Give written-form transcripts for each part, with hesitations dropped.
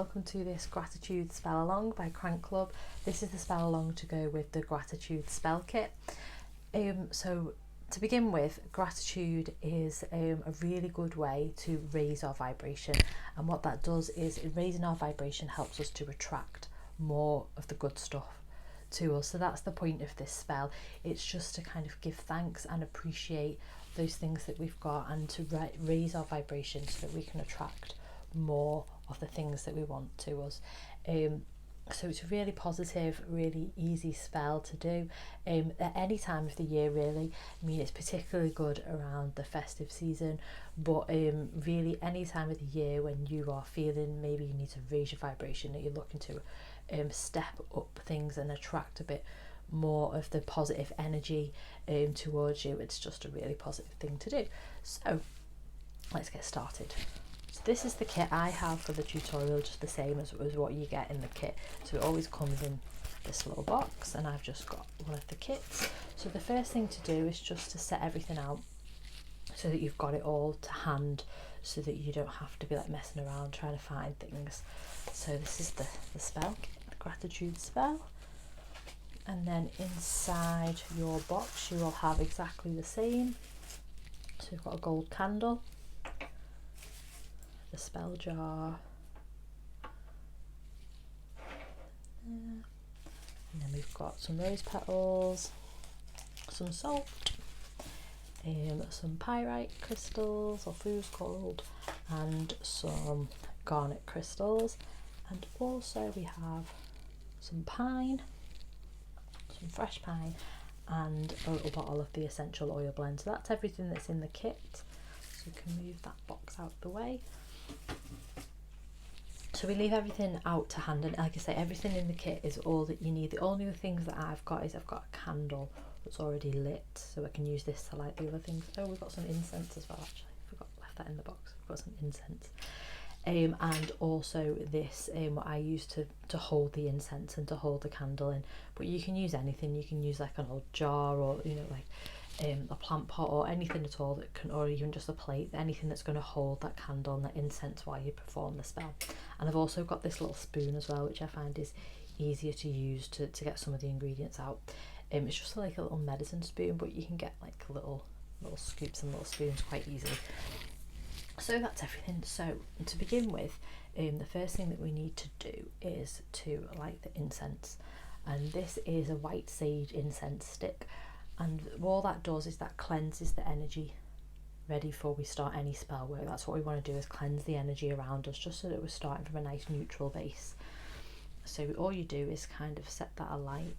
Welcome to this gratitude spell along by Crank Club. This is the spell along to go with the gratitude spell kit. So to begin with, gratitude is a really good way to raise our vibration, and what that does is raising our vibration helps us to attract more of the good stuff to us. So that's the point of this spell. It's just to kind of give thanks and appreciate those things that we've got, and to raise our vibration so that we can attract more of the things that we want to us. So it's a really positive, really easy spell to do at any time of the year, really. I mean, it's particularly good around the festive season, but really any time of the year when you are feeling maybe you need to raise your vibration, that you're looking to step up things and attract a bit more of the positive energy towards you. It's just a really positive thing to do. So let's get started. So this is the kit I have for the tutorial, just the same as what you get in the kit. So it always comes in this little box, and I've just got one of the kits. So the first thing to do is just to set everything out so that you've got it all to hand, so that you don't have to be like messing around trying to find things. So this is the spell kit, the gratitude spell. And then inside your box you will have exactly the same. So you've got a gold candle, the spell jar, and then we've got some rose petals, some salt, some pyrite crystals or fool's gold, and some garnet crystals, and also we have some pine, some fresh pine, and a little bottle of the essential oil blend. So that's everything that's in the kit. So we can move that box out the way. So we leave everything out to hand, and like I say, everything in the kit is all that you need. The only other things that I've got is I've got a candle that's already lit, so I can use this to light the other things. Oh, we've got some incense as well, actually. I forgot, left that in the box. We've got some incense. And also this, what I use to hold the incense and to hold the candle in. But you can use anything. You can use like an old jar, or like a plant pot, or anything at all that can, or even just a plate, anything that's going to hold that candle and that incense while you perform the spell. And I've also got this little spoon as well, which I find is easier to use to get some of the ingredients out. It's just like a little medicine spoon, but you can get like little scoops and little spoons quite easily. So that's everything. So to begin with, the first thing that we need to do is to light the incense, and this is a white sage incense stick, and all that does is that cleanses the energy ready before we start any spell work. That's what we want to do, is cleanse the energy around us, just so that we're starting from a nice neutral base. So all you do is kind of set that alight.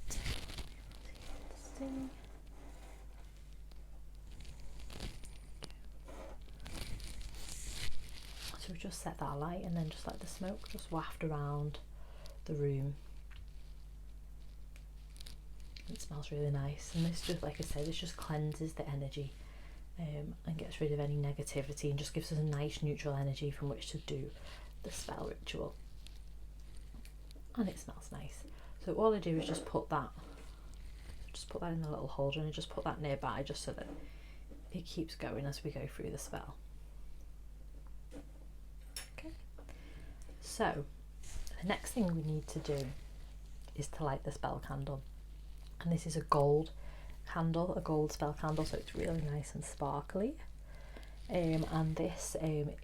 So we just set that alight, and then just let the smoke just waft around the room. It smells really nice, and this just, like I say, this just cleanses the energy and gets rid of any negativity, and just gives us a nice neutral energy from which to do the spell ritual. And it smells nice. So all I do is just put that in the little holder, and I just put that nearby, just so that it keeps going as we go through the spell. Okay. So the next thing we need to do is to light the spell candle, and this is a gold candle, a gold spell candle, so it's really nice and sparkly. And this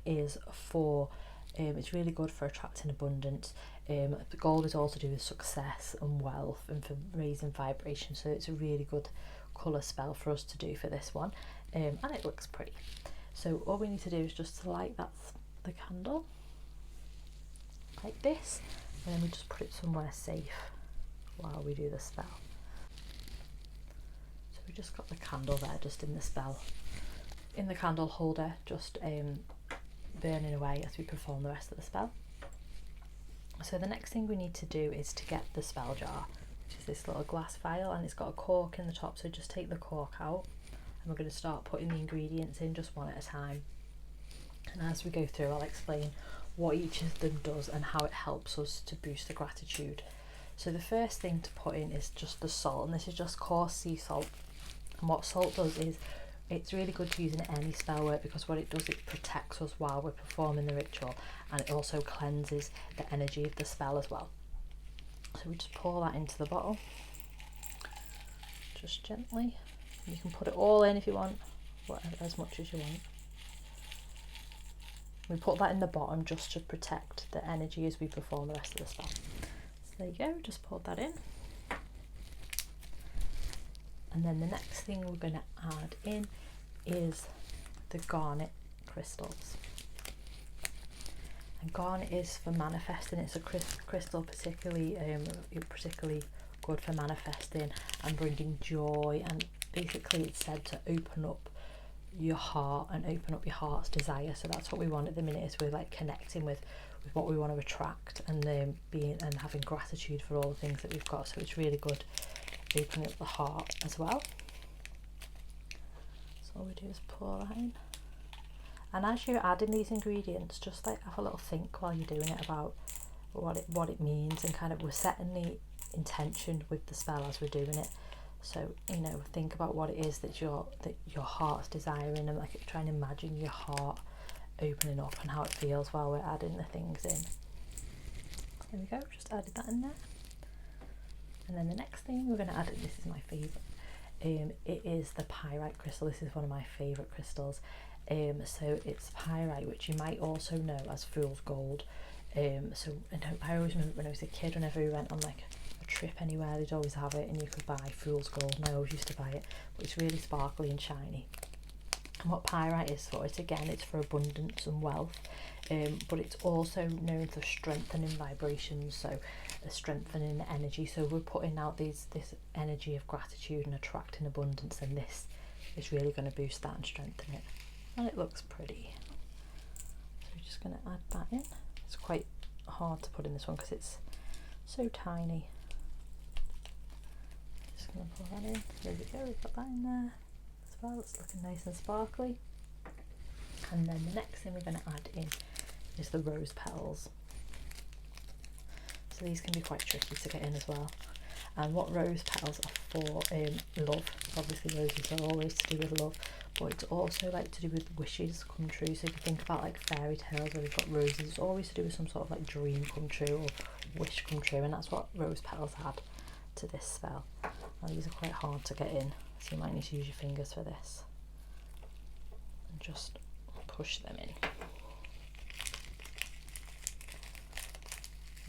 is for it's really good for attracting abundance. The gold is also to do with success and wealth, and for raising vibration, so it's a really good colour spell for us to do for this one, and it looks pretty. So all we need to do is just to light the candle like this, and then we just put it somewhere safe while we do the spell. So we just got the candle there, just in the candle holder, just burning away as we perform the rest of the spell. So the next thing we need to do is to get the spell jar, which is this little glass vial, and it's got a cork in the top. So just take the cork out, and we're going to start putting the ingredients in just one at a time. And as we go through, I'll explain what each of them does and how it helps us to boost the gratitude. So the first thing to put in is just the salt, and this is just coarse sea salt. And what salt does is It's really good to use in any spell work because what it does, it protects us while we're performing the ritual, and it also cleanses the energy of the spell as well. So we just pour that into the bottle, just gently. You can put it all in if you want, whatever, as much as you want. We put that in the bottom just to protect the energy as we perform the rest of the spell. So there you go, just pour that in. And then the next thing we're going to add in is the garnet crystals. And garnet is for manifesting. It's a crystal particularly good for manifesting and bringing joy, and basically it's said to open up your heart and open up your heart's desire. So that's what we want at the minute, is we're like connecting with what we want to attract, and being and having gratitude for all the things that we've got. So it's really good opening up the heart as well. So all we do is pour that in, and as you're adding these ingredients, just like have a little think while you're doing it about what it means, and kind of we're setting the intention with the spell as we're doing it. So, you know, think about what it is that your heart's desiring, and like try and imagine your heart opening up and how it feels while we're adding the things in. There we go, just added that in there. And then the next thing we're going to add, this is my favourite, it is the pyrite crystal. This is one of my favourite crystals. So it's pyrite, which you might also know as fool's gold. So I always remember when I was a kid, whenever we went on like a trip anywhere, they'd always have it, and you could buy fool's gold, and I always used to buy it, but it's really sparkly and shiny. And what pyrite is for, it's for abundance and wealth, but it's also known for strengthening vibrations, so strengthening energy. So we're putting out this energy of gratitude and attracting abundance, and this is really going to boost that and strengthen it. And it looks pretty. So we're just going to add that in. It's quite hard to put in this one because it's so tiny. Just going to pour that in. There we go, we've got that in there as well. It's looking nice and sparkly. And then the next thing we're going to add in is the rose petals. So these can be quite tricky to get in as well. And what rose petals are for, love. Obviously roses are always to do with love, but it's also like to do with wishes come true. So if you think about like fairy tales where they've got roses, it's always to do with some sort of like dream come true or wish come true, and that's what rose petals add to this spell. Now these are quite hard to get in, so you might need to use your fingers for this and just push them in.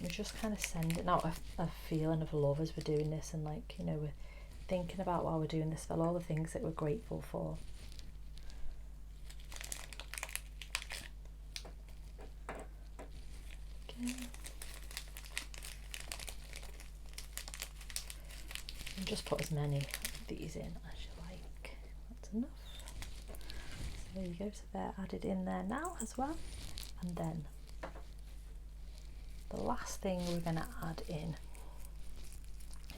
We're just kind of sending out a feeling of love as we're doing this, and like, you know, we're thinking about while we're doing this spell all the things that we're grateful for. Okay. And just put as many of these in as you like. That's enough. So there you go, so they're added in there now as well. And then the last thing we're going to add in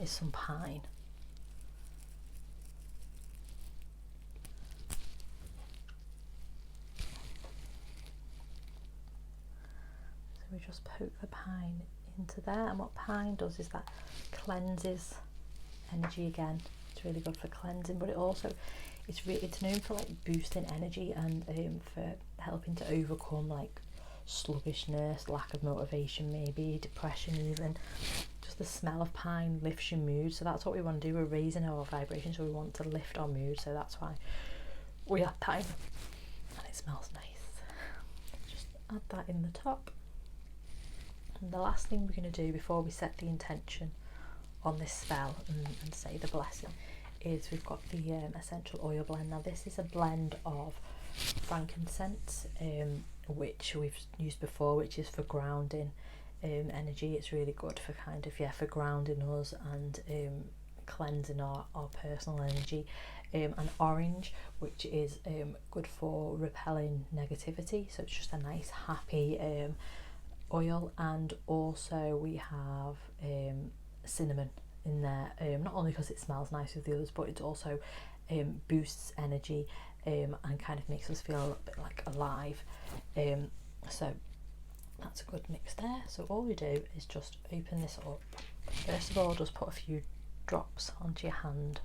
is some pine. So we just poke the pine into there, and what pine does is that cleanses energy again. It's really good for cleansing, but it also it's known for like boosting energy and for helping to overcome like sluggishness, lack of motivation, maybe depression even. Just the smell of pine lifts your mood, so that's what we want to do. We're raising our vibration, so we want to lift our mood, so that's why we add that in, and it smells nice. Just add that in the top. And the last thing we're going to do before we set the intention on this spell and say the blessing is we've got the essential oil blend. Now this is a blend of frankincense, which we've used before, which is for grounding energy. It's really good for kind of, for grounding us and cleansing our personal energy. And orange, which is good for repelling negativity, so it's just a nice happy oil. And also we have cinnamon in there, not only because it smells nice with the others, but it also boosts energy and kind of makes us feel a little bit like alive. So that's a good mix there. So all we do is just open this up. First of all, just put a few drops onto your hand,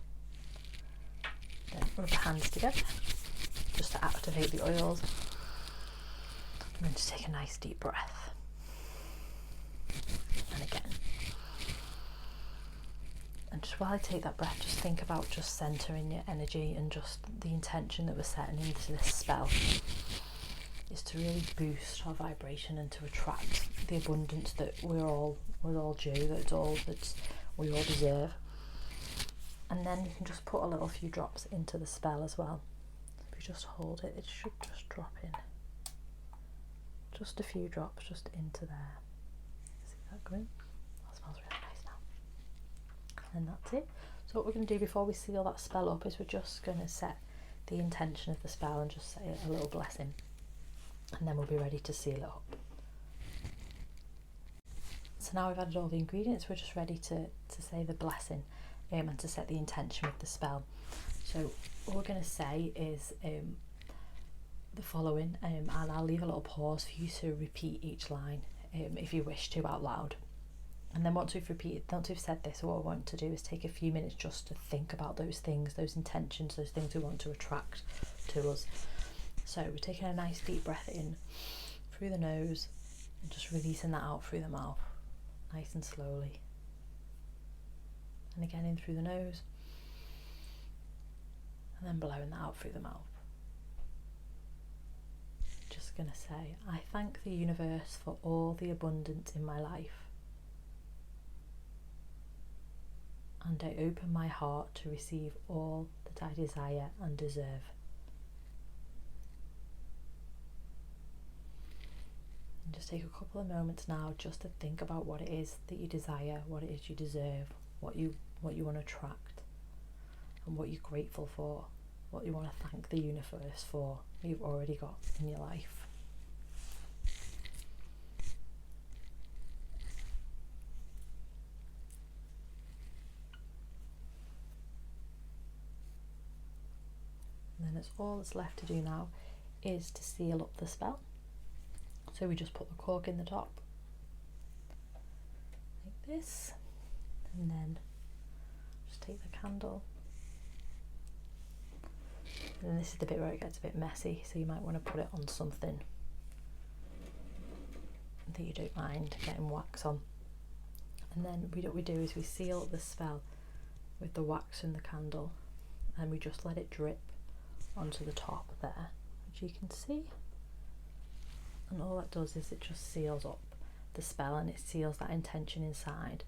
Then rub the hands together just to activate the oils. And then just take a nice deep breath. And again. And just while I take that breath, just think about just centering your energy and just the intention that we're setting into this spell is to really boost our vibration and to attract the abundance that we're all due, that we all deserve. And then you can just put a little few drops into the spell as well. If you just hold it, it should just drop in. Just a few drops just into there. See that going? That smells really nice now. And that's it. So what we're going to do before we seal that spell up is we're just going to set the intention of the spell and just say a little blessing. And then we'll be ready to seal it up. So now we've added all the ingredients, we're just ready to say the blessing and to set the intention with the spell. So what we're going to say is the following, and I'll leave a little pause for you to repeat each line if you wish to out loud. And then once we've said this, what I want to do is take a few minutes just to think about those things, those intentions, those things we want to attract to us. So we're taking a nice deep breath in through the nose and just releasing that out through the mouth, nice and slowly. And again in through the nose and then blowing that out through the mouth. Just going to say, I thank the universe for all the abundance in my life. And I open my heart to receive all that I desire and deserve. And just take a couple of moments now just to think about what it is that you desire, what it is you deserve, what you want to attract, and what you're grateful for, what you want to thank the universe for you've already got in your life. And then all that's left to do now is to seal up the spell. So we just put the cork in the top, like this, and then just take the candle. And this is the bit where it gets a bit messy, so you might want to put it on something that you don't mind getting wax on. And then what we do is we seal the spell with the wax and the candle, and we just let it drip onto the top there, which you can see. And all that does is it just seals up the spell and it seals that intention inside.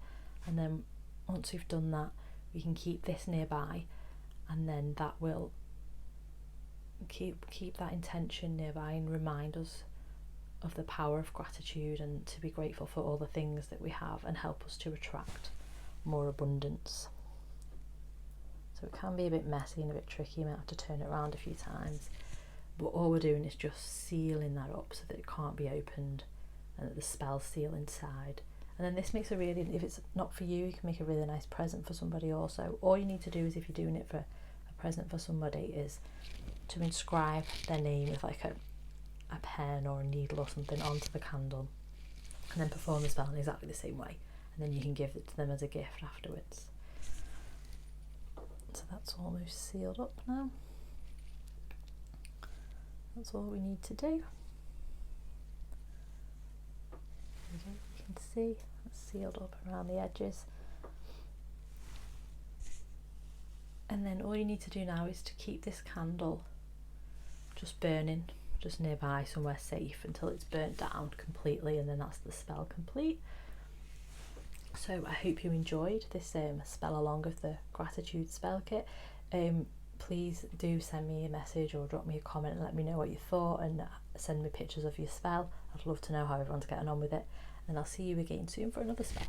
And then once we've done that, we can keep this nearby, and then that will keep that intention nearby and remind us of the power of gratitude and to be grateful for all the things that we have and help us to attract more abundance. So it can be a bit messy and a bit tricky, you might have to turn it around a few times. But all we're doing is just sealing that up so that it can't be opened and that the spells seal inside. And then this makes if it's not for you, you can make a really nice present for somebody also. All you need to do is, if you're doing it for a present for somebody, is to inscribe their name with like a pen or a needle or something onto the candle, and then perform the spell in exactly the same way. And then you can give it to them as a gift afterwards. So that's almost sealed up now. That's all we need to do. You can see it's sealed up around the edges. And then all you need to do now is to keep this candle just burning, just nearby somewhere safe until it's burnt down completely, and then that's the spell complete. So I hope you enjoyed this spell along of the gratitude spell kit. Please do send me a message or drop me a comment and let me know what you thought, and send me pictures of your spell. I'd love to know how everyone's getting on with it, and I'll see you again soon for another spell.